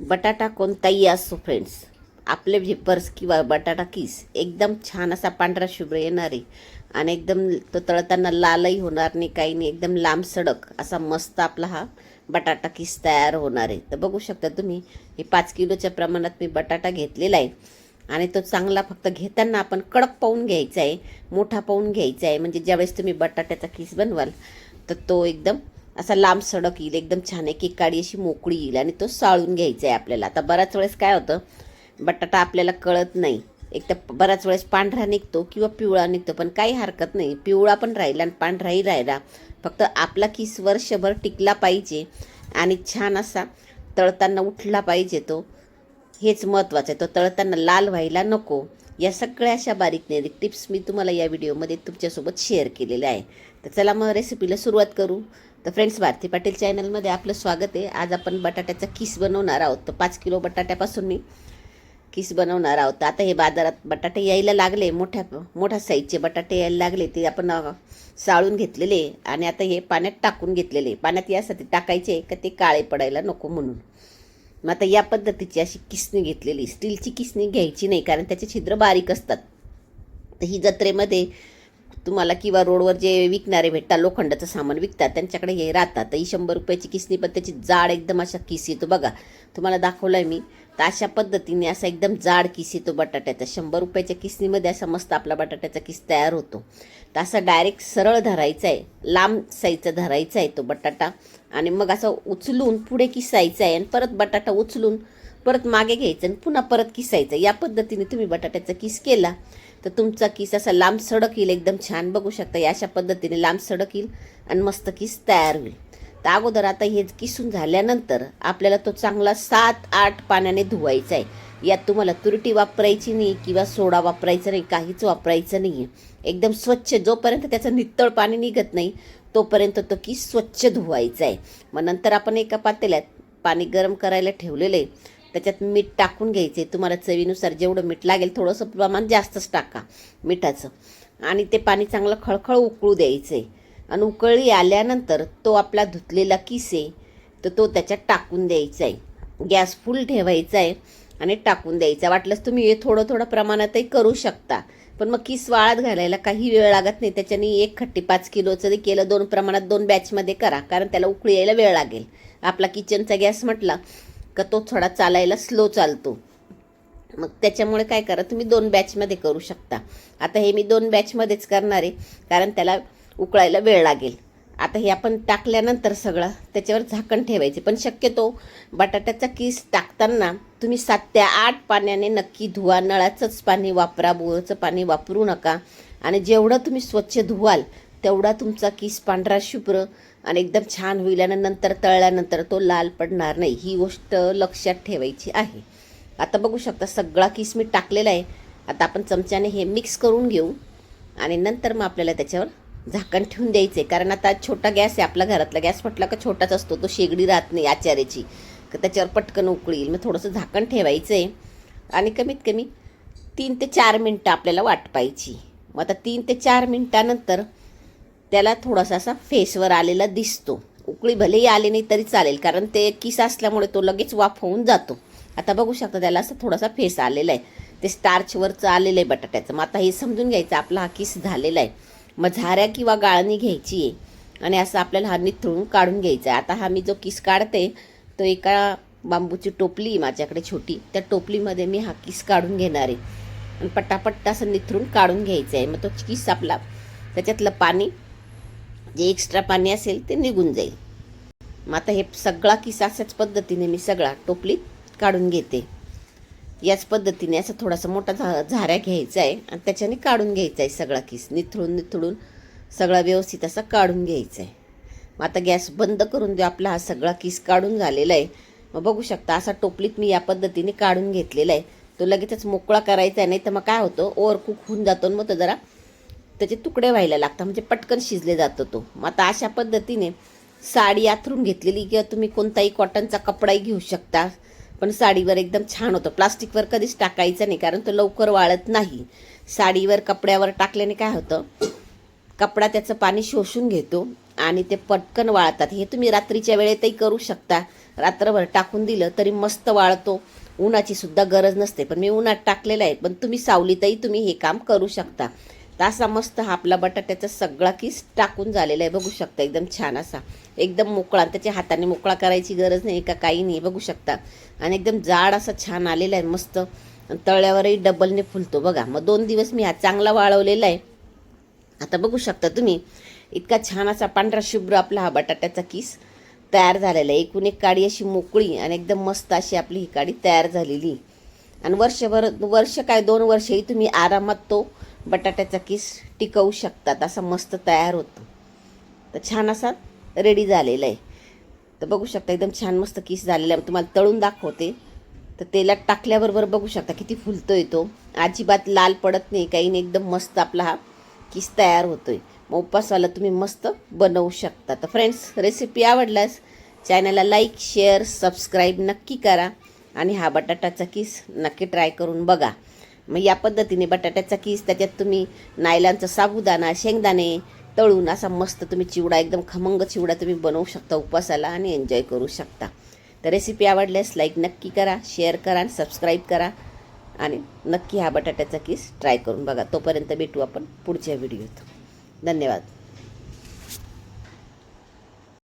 बटाटा कोणताही असो फ्रेंड्स, आपले वेफर्स किंवा बटाटा किस एकदम छान असा पांढरा शुभ्र येणार आहे आणि एकदम तो तळताना लालही होणार नाही, काही नाही, एकदम लांब सडक असा मस्त आपला हा बटाटा किस तयार होणार आहे. तर बघू शकता तुम्ही, हे 5 किलोच्या प्रमाणात मी बटाटा घेतलेला आहे आणि तो चांगला फक्त घेताना आपण कडक पाहून घ्यायचा आहे, मोठा पाहून घ्यायचा आहे, म्हणजे ज्यावेळेस तुम्ही बटाट्याचा किस बनवाल तर तो एकदम असा लांब सडक येईल, एकदम छान एक काडी अशी मोकळी येईल आणि तो साळून घ्यायचा आहे आपल्याला. आता बऱ्याच वेळेस काय होतं, बटाटा आपल्याला कळत नाही, एक तर बऱ्याच वेळेस पांढरा निघतो किंवा पिवळा निघतो, पण काही हरकत नाही, पिवळा पण राहिला आणि पांढराही राहिला, फक्त आपला किस वर्षभर टिकला पाहिजे आणि छान असा तळताना उठला पाहिजे, तो हेच महत्त्वाचं आहे. तो तळताना लाल व्हायला नको. या सगळ्या अशा बारीक निरीक टिप्स मी तुम्हाला या व्हिडिओमध्ये तुमच्यासोबत शेअर केलेल्या आहे. तर चला मग रेसिपीला सुरुवात करू. तर फ्रेंड्स, भारती पाटील चॅनलमध्ये आपलं स्वागत आहे. आज आपण बटाट्याचा किस बनवणार आहोत. तर 5 किलो बटाट्यापासून मी किस बनवणार आहोत. आता हे बाजारात बटाटे यायला लागले, मोठ्या साईजचे बटाटे यायला लागले, ते आपण साळून घेतलेले आणि आता हे पाण्यात टाकून घेतलेले. पाण्यात यासाठी टाकायचे का ते काळे पडायला नको म्हणून. मग आता या पद्धतीची अशी किसणी घेतलेली, स्टीलची किसणी घ्यायची नाही कारण त्याचे छिद्र बारीक असतात. तर ही जत्रेमध्ये तुम्हाला किंवा रोडवर जे विकणारे भेटतात, लोखंडाचं सामान विकतात, त्यांच्याकडे हे राहतात. तर ही 100 रुपयाची किसणी, पण त्याची जाड एकदम अशा किस येतो बघा, तुम्हाला दाखवलं आहे मी. तर अशा पद्धतीने असा एकदम जाड किस येतो बटाट्याचा. 100 रुपयाच्या किसणीमध्ये असा मस्त आपला बटाट्याचा किस तयार होतो. तर असा डायरेक्ट सरळ धरायचा आहे, लांब साईजचा धरायचा आहे तो बटाटा आणि मग असं उचलून पुढे किसायचा आहे आणि परत बटाटा उचलून परत मागे घ्यायचं आणि पुन्हा परत किसायचं. या पद्धतीने तुम्ही बटाट्याचा किस केला तर तुमचा किस असा लांब सडक येईल, एकदम छान. बघू शकता, या अशा पद्धतीने लांब सडक येईल आणि मस्त किस तयार होईल. तर अगोदर आता हे किसून झाल्यानंतर आपल्याला तो चांगला 7-8 पाण्याने धुवायचा आहे. यात तुम्हाला तुरटी वापरायची नाही किंवा सोडा वापरायचा नाही, काहीच वापरायचं नाही आहे. एकदम स्वच्छ, जोपर्यंत त्याचं नितळ पाणी निघत नाही तोपर्यंत तो किस स्वच्छ धुवायचा आहे. मग नंतर आपण एका पातेल्यात पाणी गरम करायला ठेवलेलं आहे, त्याच्यात मीठ टाकून घ्यायचं आहे. तुम्हाला चवीनुसार जेवढं मीठ लागेल, थोडंसं प्रमाण जास्तच टाका मिठाचं, आणि ते पाणी चांगलं खळखळ उकळू द्यायचं आहे. आणि उकळी आल्यानंतर तो आपला धुतलेला किस आहे तर तो त्याच्यात टाकून द्यायचा आहे. गॅस फुल ठेवायचा आहे आणि टाकून द्यायचा. वाटलंच तुम्ही हे थोडं थोडं प्रमाणातही करू शकता, पण मग किस वाळत घालायला काही वेळ लागत नाही. त्याच्याने एक खट्टी 5 किलोचं जरी केलं, 2 प्रमाणात 2 बॅचमध्ये करा, कारण त्याला उकळी यायला वेळ लागेल. आपला किचनचा गॅस म्हटला का तो थोडा चालायला स्लो चालतो, मग त्याच्यामुळे काय करा, तुम्ही 2 बॅचमध्ये करू शकता. आता हे मी 2 बॅचमध्येच करणार आहे कारण त्याला उकळायला वेळ लागेल. आता हे आपण टाकल्यानंतर सगळं त्याच्यावर झाकण ठेवायचे, पण शक्यतो बटाट्याचा किस टाकताना तुम्ही 7 ते 8 पाण्याने नक्की धुवा. नळाचंच पाणी वापरा, बोरचं पाणी वापरू नका. आणि जेवढं तुम्ही स्वच्छ धुवाल तेवढा तुमचा किस पांढरा शुभ्र आणि एकदम छान होईल आणि नंतर तळल्यानंतर तो लाल पडणार नाही. ही गोष्ट लक्षात ठेवायची आहे. आता बघू शकता, सगळा किस मी टाकलेला आहे. आता आपण चमच्याने हे मिक्स करून घेऊ आणि नंतर मग आपल्याला त्याच्यावर झाकण ठेवून द्यायचं आहे. कारण आता छोटा गॅस आहे आपला, घरातला गॅस म्हटला का छोटाच असतो, तो शेगडी राहत नाही आचार्याची, तर त्याच्यावर पटकन उकळी येईल. मग थोडंसं झाकण ठेवायचं आहे आणि कमीत कमी 3 ते 4 मिनटं आपल्याला वाट पाहायची. मग आता 3 ते 4 मिनटानंतर त्याला थोडासा असा फेसवर आलेला दिसतो. उकळी भलेही आली नाही तरी चालेल, कारण ते किस असल्यामुळे तो लगेच वाफ होऊन जातो. आता बघू शकता, त्याला असं थोडासा फेस आलेला आहे, ते स्टार्चवरचं आलेलं आहे बटाट्याचं. मग आता हे समजून घ्यायचं आपला हा किस झालेला आहे. मग झाऱ्या किंवा गाळणी घ्यायची आहे आणि असं आपल्याला हा निथळून काढून घ्यायचा आहे. आता हा मी जो किस काढते तो एका बांबूची टोपली माझ्याकडे छोटी, त्या टोपलीमध्ये मी हा किस काढून घेणार आहे आणि पटापट्टा असं निथळून काढून घ्यायचं आहे. मग तो किस आपला, त्याच्यातलं पाणी, जे एक्स्ट्रा पाणी असेल ते निघून जाईल. मग आता हे सगळा किस अशाच पद्धतीने मी सगळा टोपलीत काढून घेते. याच पद्धतीने असं थोडासा मोठा झाऱ्या घ्यायचा आहे आणि त्याच्याने काढून घ्यायचा आहे सगळा किस. निथळून सगळा व्यवस्थित असा काढून घ्यायचा आहे. मग आता गॅस बंद करून देऊ. आपला हा सगळा किस काढून झालेला आहे. मग बघू शकता, असा टोपलीत मी या पद्धतीने काढून घेतलेला आहे. तो लगेचच मोकळा करायचा आहे, नाही तर मग काय होतं, ओव्हरकुक होऊन जातो, मग तो जरा त्याचे तुकडे व्हायला लागतात, म्हणजे पटकन शिजले जातो तो. मग आता अशा पद्धतीने साडी आथरून घेतलेली किंवा तुम्ही कोणताही कॉटनचा कपडाही घेऊ शकता, पण साडीवर एकदम छान होतं. प्लास्टिकवर कधीच टाकायचं नाही कारण तो लवकर वाळत नाही. साडीवर, कपड्यावर टाकल्याने काय होतं, कपडा त्याचं पाणी शोषून घेतो आणि ते पटकन वाळतात. हे तुम्ही रात्रीच्या वेळेतही करू शकता रात्रभर टाकून दिलं तरी मस्त वाळतो, उन्हाची सुद्धा गरज नसते. पण मी उन्हात टाकलेलं आहे, पण तुम्ही सावलीतही तुम्ही हे काम करू शकता. तर असा मस्त हा आपला बटाट्याचा सगळा किस टाकून झालेला आहे, बघू शकता. एकदम छान असा, एकदम मोकळा, त्याच्या हाताने मोकळा करायची गरज नाही का, काही नाही, बघू शकता. आणि एकदम जाड असा छान आलेला आहे मस्त. तळ्यावरही डबलने फुलतो बघा. मग 2 दिवस मी हा चांगला वाळवलेला आहे. आता बघू शकता तुम्ही, इतका छान असा पांढरा शुभ्र आपला हा बटाट्याचा किस तयार झालेला आहे. एकूण एक काडी अशी मोकळी आणि एकदम मस्त अशी आपली ही काडी तयार झालेली. आणि वर्ष काय 2 वर्षही तुम्ही आरामात तो बटाट्याचा किस टिकवू शकतात. असा मस्त तयार होतो. तर छान असा रेडी झालेला आहे. तर बघू शकता एकदम छान मस्त किस झालेला आहे. तुम्हाला तळून दाखवते. तर तेलात टाकल्याबरोबर बघू शकता किती फुलतोय तो. अजिबात लाल पडत नाही, काही नाही, एकदम मस्त आपला हा किस तयार होतोय. मग उपवासाला तुम्ही मस्त बनवू शकता. तर फ्रेंड्स, रेसिपी आवडल्यास चॅनलला लाईक, शेअर, सबस्क्राईब नक्की करा. आणि हा बटाट्याचा किस नक्की ट्राय करून बघा. मग या पद्धतीने बटाट्याचा किस, त्याच्यात तुम्ही नायलांचा साबुदाणा, शेंगदाणे तळून असा मस्त तुम्ही चिवडा, एकदम खमंग चिवडा तुम्ही बनवू शकता उपवासाला आणि एन्जॉय करू शकता. तर रेसिपी आवडल्यास लाईक नक्की करा, शेअर करा आणि सबस्क्राईब करा. आणि नक्की हा बटाट्याचा किस ट्राय करून बघा. तोपर्यंत भेटू आपण पुढच्या व्हिडिओत. धन्यवाद.